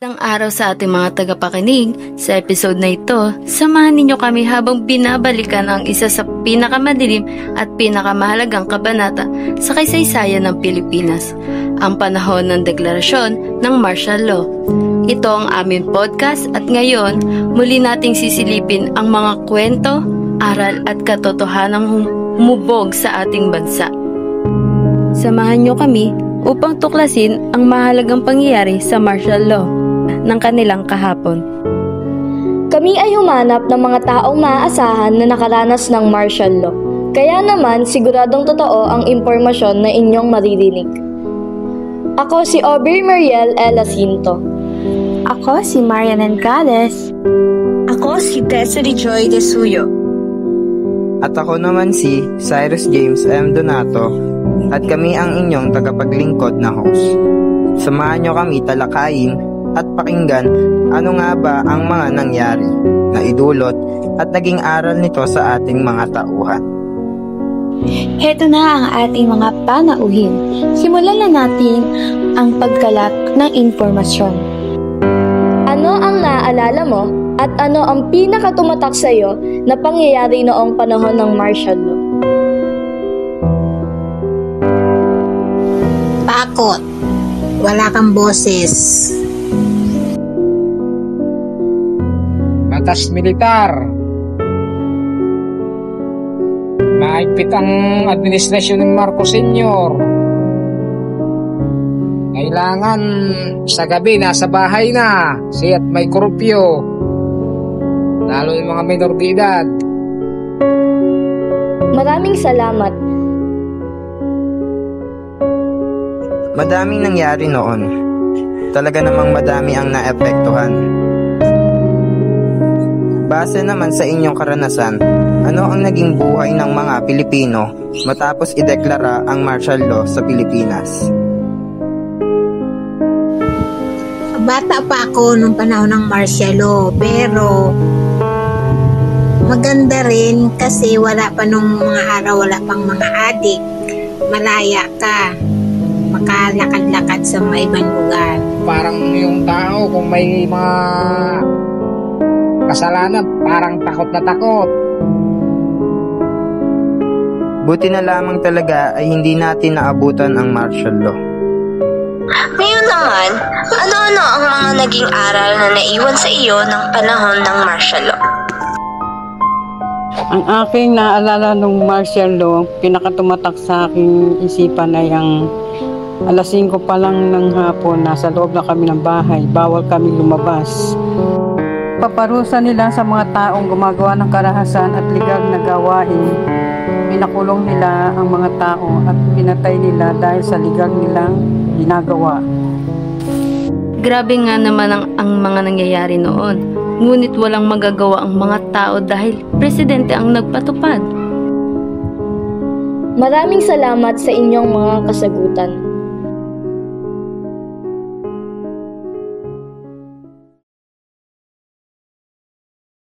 Magandang araw sa ating mga tagapakinig. Sa episode na ito, samahan ninyo kami habang binabalikan ang isa sa pinakamadilim at pinakamahalagang kabanata sa kasaysayan ng Pilipinas, ang panahon ng deklarasyon ng martial law. Ito ang aming podcast at ngayon, muli nating sisilipin ang mga kwento, aral at katotohanang humubog sa ating bansa. Samahan nyo kami upang tuklasin ang mahalagang pangyayari sa martial law ng kanilang kahapon. Kami ay humanap ng mga taong maaasahan na nakaranas ng martial law. Kaya naman siguradong totoo ang impormasyon na inyong maririnig. Ako si Aubrey Mariel L. Jacinto. Ako si Marian Encales. Ako si Desiree Joy de Suyo. At ako naman si Cyrus James M. Donato at kami ang inyong tagapaglingkod na host. Samahan nyo kami talakayin at pakinggan ano nga ba ang mga nangyari, naidulot at naging aral nito sa ating mga tauhan. Heto na ang ating mga panauhin. Simulan na natin ang pagkalat ng impormasyon. Ano ang naaalala mo at ano ang pinakatumatak sa iyo na pangyayari noong panahon ng martial law? Takot. Wala kang boses. Batas militar. Maigpit ang administrasyon ng Marcos Sr. Kailangan sa gabi nasa bahay na siya't may korupyo, lalo yung mga minor de edad. Maraming salamat. Madaming nangyari noon. Talaga namang madami ang naepektuhan. Base naman sa inyong karanasan, ano ang naging buhay ng mga Pilipino matapos ideklara ang martial law sa Pilipinas? Bata pa ako nung panahon ng martial law, pero maganda rin kasi wala pa nung mga araw, wala pang mga adik. Malaya ka, makalakad-lakad sa mga ibang lugar. Parang yung tao kung may mga kasalanan, parang takot na takot. Buti na lamang talaga ay hindi natin naabutan ang martial law. Ngayon naman, ano-ano ang mga naging aral na naiwan sa iyo ng panahon ng martial law? Ang aking naalala ng martial law, pinakatumatak sa aking isipan ay ang alas 5 pa lang ng hapon, nasa loob na kami ng bahay, bawal kami lumabas. Paparusa nila sa mga taong gumagawa ng karahasan at legal na gawain. Pinakulong nila ang mga tao at pinatay nila dahil sa legal nilang ginagawa. Grabe nga naman ang mga nangyayari noon. Ngunit walang magagawa ang mga tao dahil presidente ang nagpatupad. Maraming salamat sa inyong mga kasagutan.